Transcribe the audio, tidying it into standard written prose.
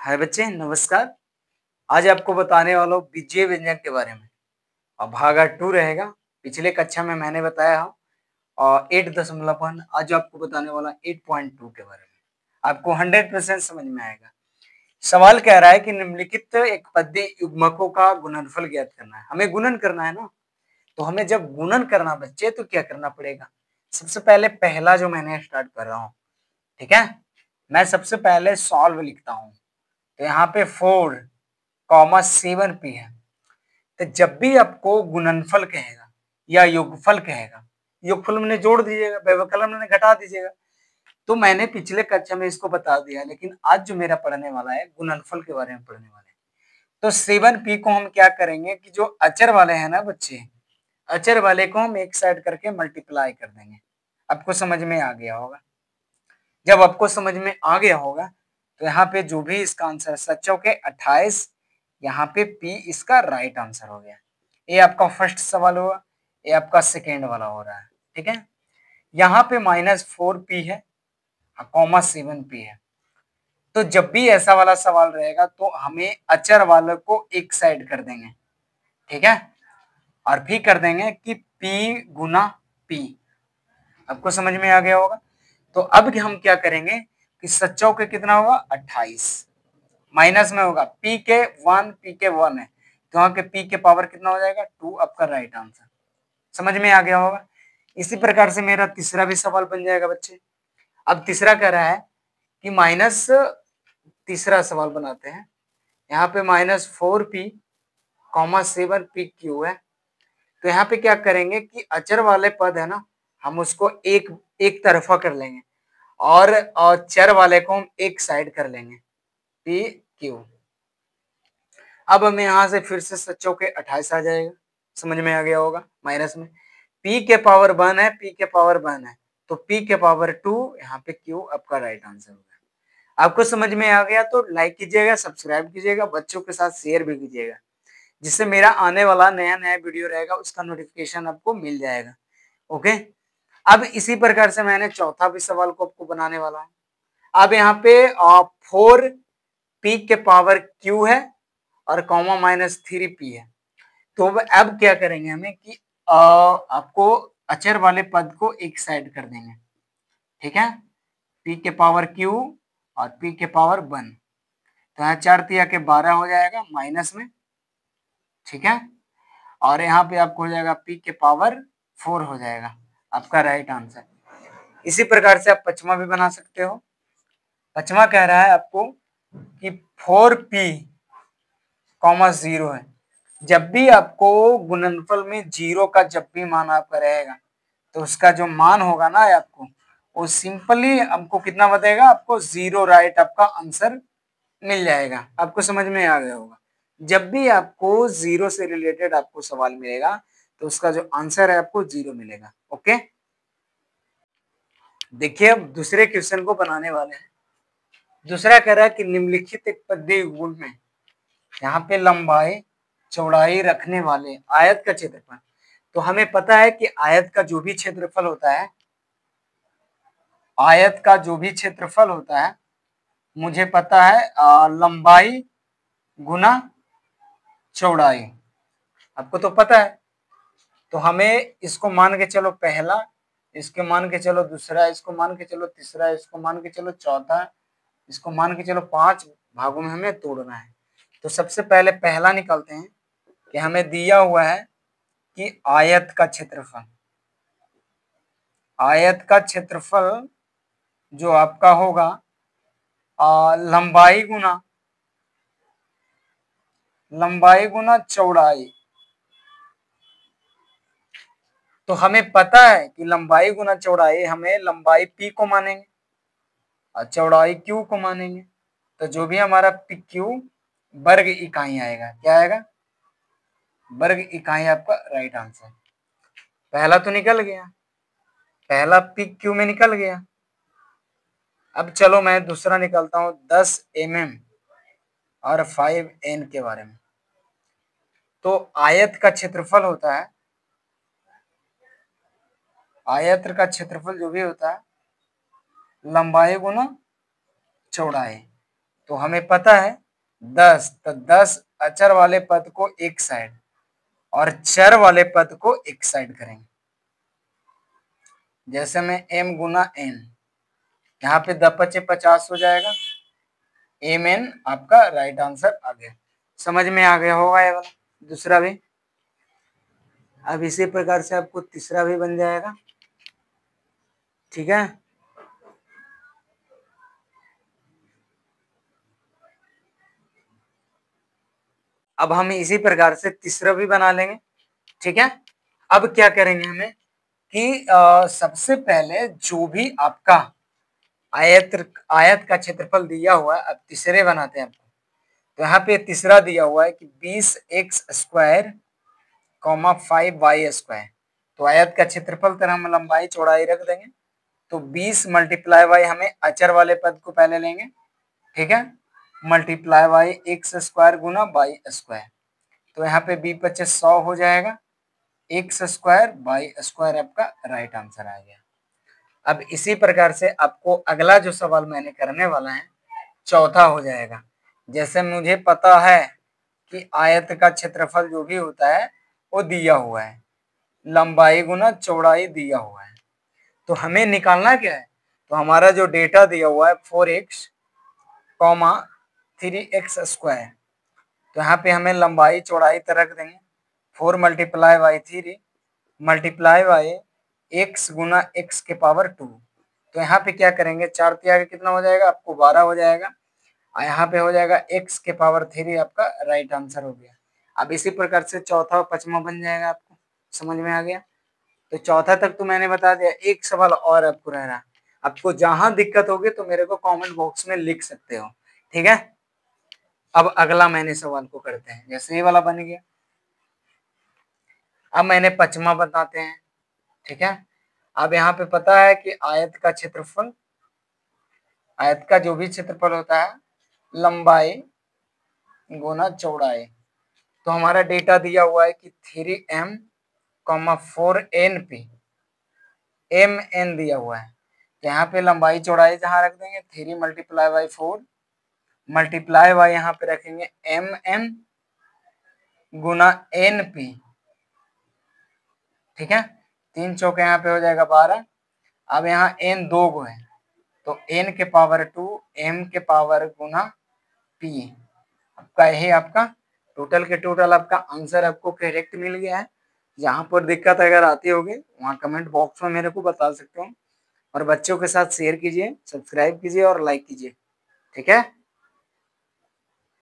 हाय बच्चे, नमस्कार। आज आपको बताने वाला हूँ बीजीय व्यंजन के बारे में। अब भाग 2 रहेगा। पिछले कक्षा में मैंने बताया और 8.1 आज आपको बताने वाला 8.2 के बारे में। आपको 100% समझ में आएगा। सवाल कह रहा है कि निम्नलिखित एक पद्य युग्मकों का गुणनफल ज्ञात करना है। हमें गुणन करना है ना, तो हमें जब गुणन करना बच्चे तो क्या करना पड़ेगा। सबसे पहले पहला जो मैंने स्टार्ट कर रहा हूँ, ठीक है। मैं सबसे पहले सॉल्व लिखता हूँ, तो यहाँ पे 4,7p है। तो जब भी आपको गुणनफल कहेगा या योगफल कहेगा, योगफल मैंने जोड़ दीजिएगा, व्यवकलन मैंने घटा दीजिएगा। तो मैंने पिछले कक्षा में इसको बता दिया, लेकिन आज जो मेरा पढ़ने वाला है गुणनफल के बारे में पढ़ने वाले हैं। तो 7p को हम क्या करेंगे कि जो अचर वाले हैं ना बच्चे, अचर वाले को हम एक साइड करके मल्टीप्लाई कर देंगे। आपको समझ में आ गया होगा। जब आपको समझ में आ गया होगा तो यहाँ पे जो भी इसका आंसर 7×28, यहाँ पे P इसका राइट आंसर हो गया। ये आपका फर्स्ट सवाल हुआ, ये आपका सेकेंड वाला हो रहा है, ठीक है। यहाँ पे -4p है, -7p है। तो जब भी ऐसा वाला सवाल रहेगा तो हमें अचर वाले को एक साइड कर देंगे, ठीक है, और फिर कर देंगे कि P गुना P। आपको समझ में आ गया होगा। तो अब हम क्या करेंगे कि 7 के कितना होगा 28, माइनस में होगा P के 1, P के 1 है, तो यहाँ के P के पावर कितना हो जाएगा 2। आपका राइट आंसर समझ में आ गया होगा। इसी प्रकार से मेरा तीसरा भी सवाल बन जाएगा बच्चे। अब तीसरा कह रहा है कि माइनस, तीसरा सवाल बनाते हैं। यहाँ पे -4p, 7p है। तो यहाँ पे क्या करेंगे कि अचर वाले पद है ना, हम उसको एक एक तरफा कर लेंगे और चर वाले को हम एक साइड कर लेंगे, पी क्यू। अब हमें यहाँ से फिर से 7×28 आ जाएगा, समझ में आ गया होगा। माइनस में p के पावर 1 है, p के पावर 1 है, तो p के पावर 2, यहाँ पे q आपका राइट आंसर होगा। आपको समझ में आ गया तो लाइक कीजिएगा, सब्सक्राइब कीजिएगा, बच्चों के साथ शेयर भी कीजिएगा, जिससे मेरा आने वाला नया नया वीडियो रहेगा उसका नोटिफिकेशन आपको मिल जाएगा। ओके। अब इसी प्रकार से मैंने चौथा भी सवाल को आपको बनाने वाला हूँ। अब यहाँ पे 4p के पावर q है और -3p है। तो अब क्या करेंगे हमें कि आपको अचर वाले पद को एक साइड कर देंगे, ठीक है। p के पावर q और p के पावर 1, तो यहाँ 4×3 हो जाएगा माइनस में, ठीक है। और यहाँ पे आपको हो जाएगा p के पावर 4 हो जाएगा, आपका राइट आंसर। इसी प्रकार से आप पचमा भी बना सकते हो। पचमा कह रहा है आपको कि 4p, 0 है। जब भी आपको गुणनफल में 0 का जब भी मान आपका रहेगा तो उसका जो मान होगा ना आपको, वो सिंपली आपको कितना बताएगा, आपको 0 राइट आपका आंसर मिल जाएगा। आपको समझ में आ गया होगा। जब भी आपको 0 से रिलेटेड आपको सवाल मिलेगा तो उसका जो आंसर है आपको 0 मिलेगा। ओके। देखिए अब दूसरे क्वेश्चन को बनाने वाले हैं। दूसरा कह रहा है कि निम्नलिखित एक पद्य युग्म में यहाँ पे लंबाई चौड़ाई रखने वाले आयत का क्षेत्रफल। तो हमें पता है कि आयत का जो भी क्षेत्रफल होता है, आयत का जो भी क्षेत्रफल होता है, मुझे पता है लंबाई गुना चौड़ाई। आपको तो पता है। तो हमें इसको मान के चलो पहला, इसके मान के चलो दूसरा, इसको मान के चलो तीसरा, इसको मान के चलो चौथा, इसको मान के चलो 5 भागों में हमें तोड़ना है। तो सबसे पहले पहला निकालते हैं कि हमें दिया हुआ है कि आयत का क्षेत्रफल, आयत का क्षेत्रफल जो आपका होगा लंबाई गुना चौड़ाई। तो हमें पता है कि लंबाई गुना चौड़ाई, हमें लंबाई p को मानेंगे और चौड़ाई q को मानेंगे। तो जो भी हमारा PQ वर्ग इकाई आएगा, क्या आएगा, वर्ग इकाई आपका राइट आंसर। पहला तो निकल गया, पहला PQ में निकल गया। अब चलो मैं दूसरा निकालता हूं 10 mm और 5 N के बारे में। तो आयत का क्षेत्रफल होता है, आयत का क्षेत्रफल जो भी होता है लंबाई गुना चौड़ाई। तो हमें पता है 10, तो 10 अचर वाले पद को एक साइड और चर वाले पद को एक साइड करेंगे। जैसे में m गुना n, यहाँ पे 10×5 = 50 हो जाएगा। एम एन आपका राइट आंसर आ गया। समझ में आ गया होगा ये वाला दूसरा भी। अब इसी प्रकार से आपको तीसरा भी बन जाएगा। ठीक है, अब हम इसी प्रकार से तीसरा भी बना लेंगे। ठीक है, अब क्या करेंगे हमें कि सबसे पहले जो भी आपका आयत का क्षेत्रफल दिया हुआ है, अब तीसरे बनाते हैं आपको। तो यहाँ पे तीसरा दिया हुआ है कि 20x² कॉमा 5y²। तो आयत का क्षेत्रफल तरह हम लंबाई चौड़ाई रख देंगे। तो 20 मल्टीप्लाई बाई हमें अचर वाले पद को पहले लेंगे। ठीक है, multiply by x² Guna y²। तो यहाँ पे 20×5 = 100 हो जाएगा। x² y² आपका राइट आंसर आ गया। अब इसी प्रकार से आपको अगला जो सवाल मैंने करने वाला है चौथा हो जाएगा। जैसे मुझे पता है कि आयत का क्षेत्रफल जो भी होता है वो दिया हुआ है, लंबाई गुना चौड़ाई दिया हुआ है, तो हमें निकालना क्या है। तो हमारा जो डेटा दिया हुआ है 4x, 3x²। तो यहाँ पे हमें लंबाई चौड़ाई तो रख देंगे। 4 multiply by 3 multiply by x Guna x के पावर 2। तो यहाँ पे क्या करेंगे, 4 तिया कितना हो जाएगा आपको 12 हो जाएगा। और यहाँ पे हो जाएगा x के पावर 3 आपका राइट आंसर हो गया। अब इसी प्रकार से चौथा और पांचवा बन जाएगा। आपको समझ में आ गया। तो चौथा तक तो मैंने बता दिया। एक सवाल और आपको रह रहा, आपको जहां दिक्कत होगी तो मेरे को कमेंट बॉक्स में लिख सकते हो। ठीक है, अब अगला मैंने सवाल को करते हैं। जैसे ये वाला बन गया, अब मैंने पांचवा बताते हैं। ठीक है, अब यहाँ पे पता है कि आयत का क्षेत्रफल, आयत का जो भी क्षेत्रफल होता है लंबाई गुना चौड़ाई। तो हमारा डेटा दिया हुआ है कि 3m, 4np, mn दिया हुआ है। तो यहाँ पे लंबाई चौड़ाई जहां रख देंगे 3 मल्टीप्लाई बाई 4 मल्टीप्लाई बाई यहाँ पे रखेंगे mn गुना np। ठीक है, 3 चौके यहाँ पे हो जाएगा 12। अब यहाँ n 2 गो है, तो n के पावर 2 m के पावर गुना p। आपका यही आपका टोटल के टोटल आपका आंसर आपको करेक्ट मिल गया है। यहाँ पर दिक्कत अगर आती होगी वहाँ कमेंट बॉक्स में मेरे को बता सकते हो। और बच्चों के साथ शेयर कीजिए, सब्सक्राइब कीजिए और लाइक कीजिए। ठीक है।